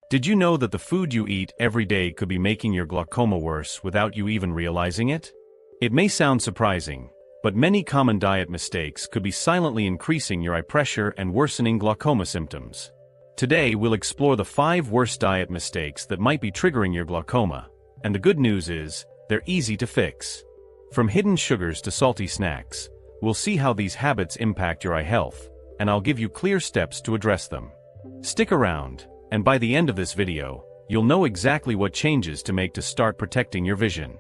Did you know that the food you eat every day could be making your glaucoma worse without you even realizing it? It may sound surprising, but many common diet mistakes could be silently increasing your eye pressure and worsening glaucoma symptoms. Today we'll explore the 5 worst diet mistakes that might be triggering your glaucoma, and the good news is, they're easy to fix. From hidden sugars to salty snacks, we'll see how these habits impact your eye health, and I'll give you clear steps to address them. Stick around, and by the end of this video, you'll know exactly what changes to make to start protecting your vision.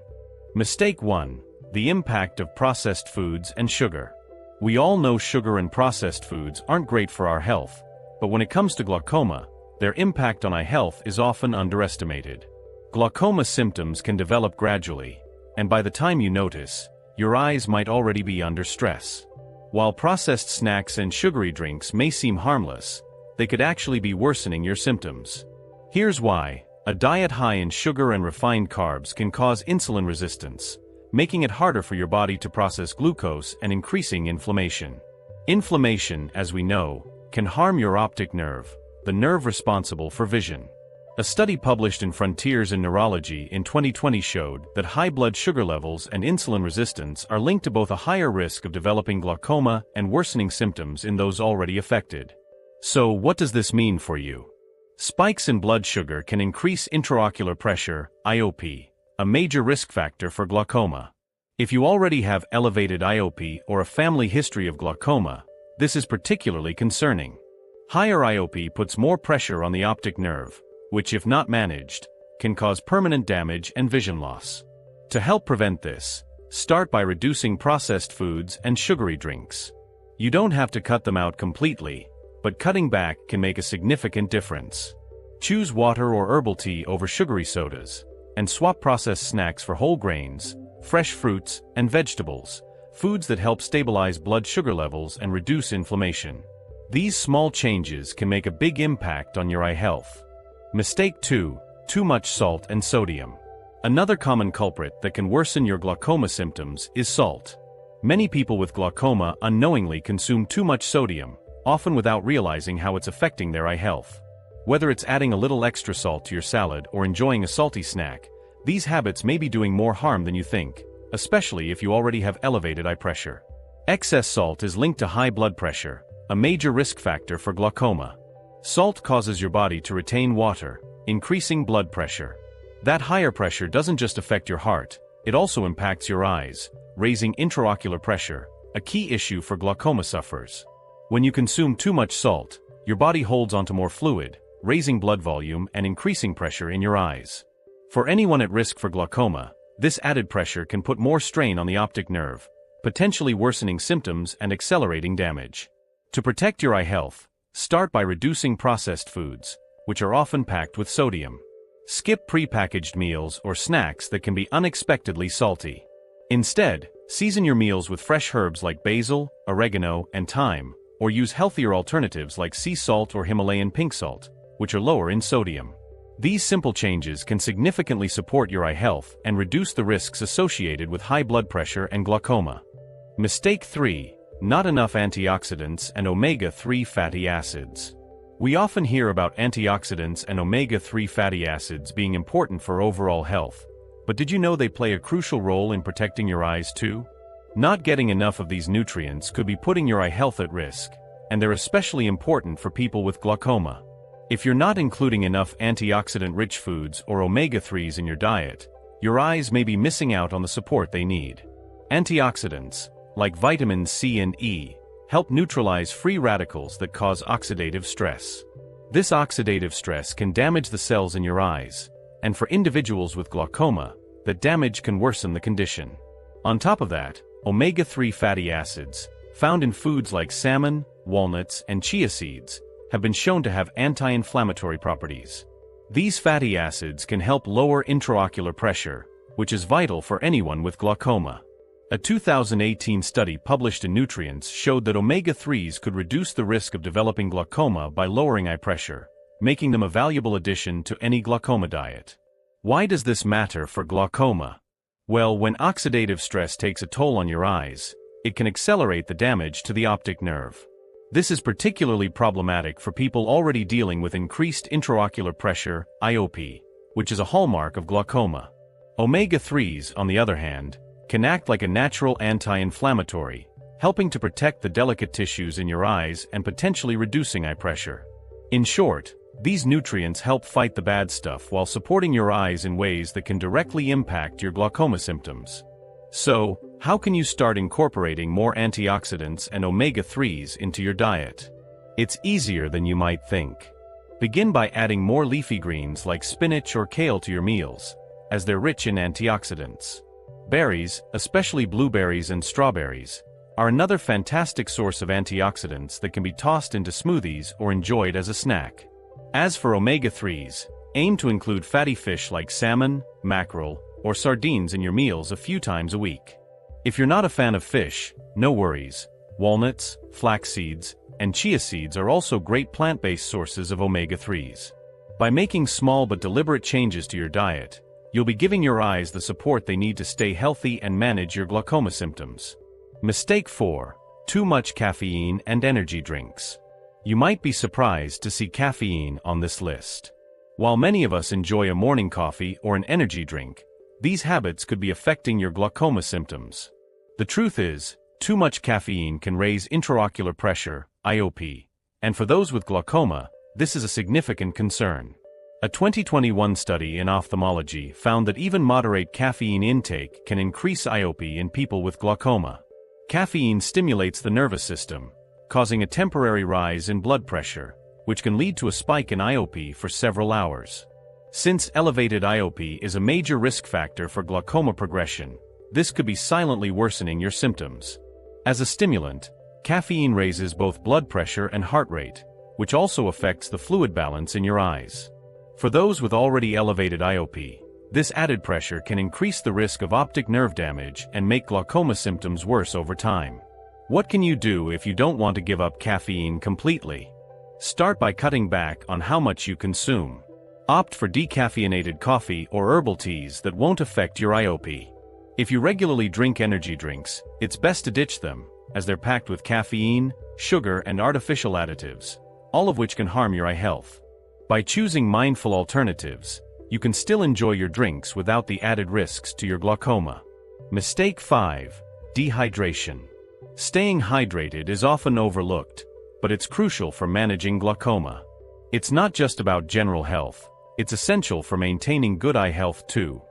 Mistake 1. The impact of processed foods and sugar. We all know sugar and processed foods aren't great for our health, but when it comes to glaucoma, their impact on eye health is often underestimated. Glaucoma symptoms can develop gradually, and by the time you notice, your eyes might already be under stress. While processed snacks and sugary drinks may seem harmless, they could actually be worsening your symptoms. Here's why. A diet high in sugar and refined carbs can cause insulin resistance, making it harder for your body to process glucose and increasing inflammation. Inflammation, as we know, can harm your optic nerve, the nerve responsible for vision. A study published in Frontiers in Neurology in 2020 showed that high blood sugar levels and insulin resistance are linked to both a higher risk of developing glaucoma and worsening symptoms in those already affected. So, what does this mean for you? Spikes in blood sugar can increase intraocular pressure, IOP, a major risk factor for glaucoma. If you already have elevated IOP or a family history of glaucoma, this is particularly concerning. Higher IOP puts more pressure on the optic nerve, which, if not managed, can cause permanent damage and vision loss. To help prevent this, start by reducing processed foods and sugary drinks. You don't have to cut them out completely, but cutting back can make a significant difference. Choose water or herbal tea over sugary sodas, and swap processed snacks for whole grains, fresh fruits, and vegetables, foods that help stabilize blood sugar levels and reduce inflammation. These small changes can make a big impact on your eye health. Mistake 2. Too much salt and sodium. Another common culprit that can worsen your glaucoma symptoms is salt. Many people with glaucoma unknowingly consume too much sodium, often without realizing how it's affecting their eye health. Whether it's adding a little extra salt to your salad or enjoying a salty snack, these habits may be doing more harm than you think, especially if you already have elevated eye pressure. Excess salt is linked to high blood pressure, a major risk factor for glaucoma. Salt causes your body to retain water, increasing blood pressure. That higher pressure doesn't just affect your heart, it also impacts your eyes, raising intraocular pressure, a key issue for glaucoma sufferers. When you consume too much salt, your body holds onto more fluid, raising blood volume and increasing pressure in your eyes. For anyone at risk for glaucoma, this added pressure can put more strain on the optic nerve, potentially worsening symptoms and accelerating damage. To protect your eye health, start by reducing processed foods, which are often packed with sodium. Skip pre-packaged meals or snacks that can be unexpectedly salty. Instead, season your meals with fresh herbs like basil, oregano, and thyme, or use healthier alternatives like sea salt or Himalayan pink salt, which are lower in sodium. These simple changes can significantly support your eye health and reduce the risks associated with high blood pressure and glaucoma. Mistake 3. Not enough antioxidants and omega-3 fatty acids. We often hear about antioxidants and omega-3 fatty acids being important for overall health, but did you know they play a crucial role in protecting your eyes too? Not getting enough of these nutrients could be putting your eye health at risk, and they're especially important for people with glaucoma. If you're not including enough antioxidant-rich foods or omega-3s in your diet, your eyes may be missing out on the support they need. Antioxidants, like vitamins C and E, help neutralize free radicals that cause oxidative stress. This oxidative stress can damage the cells in your eyes, and for individuals with glaucoma, the damage can worsen the condition. On top of that, omega-3 fatty acids, found in foods like salmon, walnuts, and chia seeds, have been shown to have anti-inflammatory properties. These fatty acids can help lower intraocular pressure, which is vital for anyone with glaucoma. A 2018 study published in Nutrients showed that omega-3s could reduce the risk of developing glaucoma by lowering eye pressure, making them a valuable addition to any glaucoma diet. Why does this matter for glaucoma? Well, when oxidative stress takes a toll on your eyes, it can accelerate the damage to the optic nerve. This is particularly problematic for people already dealing with increased intraocular pressure, IOP, which is a hallmark of glaucoma. Omega-3s, on the other hand, can act like a natural anti-inflammatory, helping to protect the delicate tissues in your eyes and potentially reducing eye pressure. In short, these nutrients help fight the bad stuff while supporting your eyes in ways that can directly impact your glaucoma symptoms. So, how can you start incorporating more antioxidants and omega-3s into your diet? It's easier than you might think. Begin by adding more leafy greens like spinach or kale to your meals, as they're rich in antioxidants. Berries, especially blueberries and strawberries, are another fantastic source of antioxidants that can be tossed into smoothies or enjoyed as a snack. As for omega-3s, aim to include fatty fish like salmon, mackerel, or sardines in your meals a few times a week. If you're not a fan of fish, no worries. Walnuts, flax seeds, and chia seeds are also great plant-based sources of omega-3s. By making small but deliberate changes to your diet, you'll be giving your eyes the support they need to stay healthy and manage your glaucoma symptoms. Mistake 4. Too much caffeine and energy drinks. You might be surprised to see caffeine on this list. While many of us enjoy a morning coffee or an energy drink, these habits could be affecting your glaucoma symptoms. The truth is, too much caffeine can raise intraocular pressure, IOP, and for those with glaucoma, this is a significant concern. A 2021 study in ophthalmology found that even moderate caffeine intake can increase IOP in people with glaucoma. Caffeine stimulates the nervous system, causing a temporary rise in blood pressure, which can lead to a spike in IOP for several hours. Since elevated IOP is a major risk factor for glaucoma progression, this could be silently worsening your symptoms. As a stimulant, caffeine raises both blood pressure and heart rate, which also affects the fluid balance in your eyes. For those with already elevated IOP, this added pressure can increase the risk of optic nerve damage and make glaucoma symptoms worse over time. What can you do if you don't want to give up caffeine completely? Start by cutting back on how much you consume. Opt for decaffeinated coffee or herbal teas that won't affect your IOP. If you regularly drink energy drinks, it's best to ditch them, as they're packed with caffeine, sugar, and artificial additives, all of which can harm your eye health. By choosing mindful alternatives, you can still enjoy your drinks without the added risks to your glaucoma. Mistake 5. Dehydration. Staying hydrated is often overlooked, but it's crucial for managing glaucoma. It's not just about general health, it's essential for maintaining good eye health too.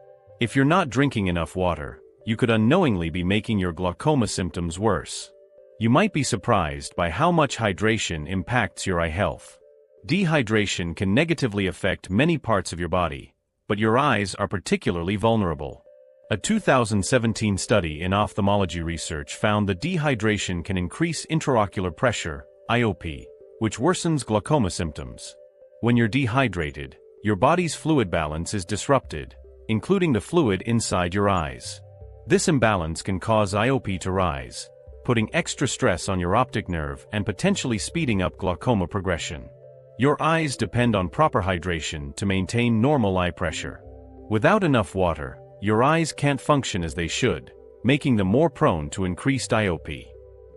If you're not drinking enough water, you could unknowingly be making your glaucoma symptoms worse. You might be surprised by how much hydration impacts your eye health. Dehydration can negatively affect many parts of your body, but your eyes are particularly vulnerable. A 2017 study in ophthalmology research found that dehydration can increase intraocular pressure, IOP, which worsens glaucoma symptoms. When you're dehydrated, your body's fluid balance is disrupted, including the fluid inside your eyes. This imbalance can cause IOP to rise, putting extra stress on your optic nerve and potentially speeding up glaucoma progression. Your eyes depend on proper hydration to maintain normal eye pressure. Without enough water, your eyes can't function as they should, making them more prone to increased IOP.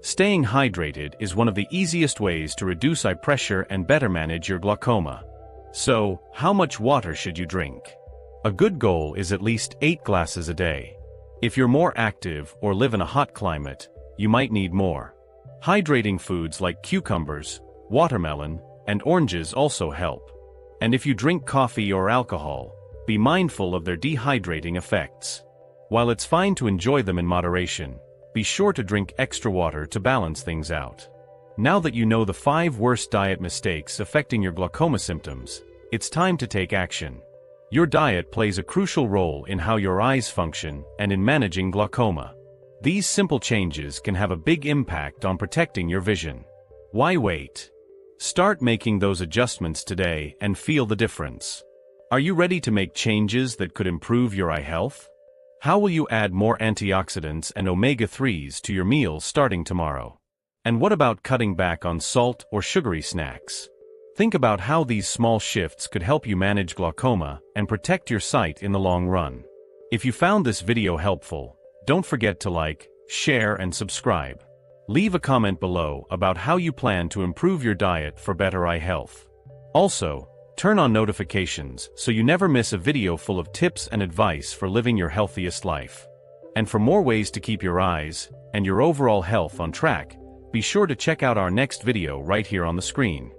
Staying hydrated is one of the easiest ways to reduce eye pressure and better manage your glaucoma. So, how much water should you drink? A good goal is at least 8 glasses a day. If you're more active or live in a hot climate, you might need more. Hydrating foods like cucumbers, watermelon, and oranges also help. And if you drink coffee or alcohol, be mindful of their dehydrating effects. While it's fine to enjoy them in moderation, be sure to drink extra water to balance things out. Now that you know the 5 worst diet mistakes affecting your glaucoma symptoms, it's time to take action. Your diet plays a crucial role in how your eyes function and in managing glaucoma. These simple changes can have a big impact on protecting your vision. Why wait? Start making those adjustments today and feel the difference. Are you ready to make changes that could improve your eye health? How will you add more antioxidants and omega-3s to your meals starting tomorrow? And what about cutting back on salt or sugary snacks? Think about how these small shifts could help you manage glaucoma and protect your sight in the long run. If you found this video helpful, don't forget to like, share, and subscribe. Leave a comment below about how you plan to improve your diet for better eye health. Also, turn on notifications so you never miss a video full of tips and advice for living your healthiest life. And for more ways to keep your eyes and your overall health on track, be sure to check out our next video right here on the screen.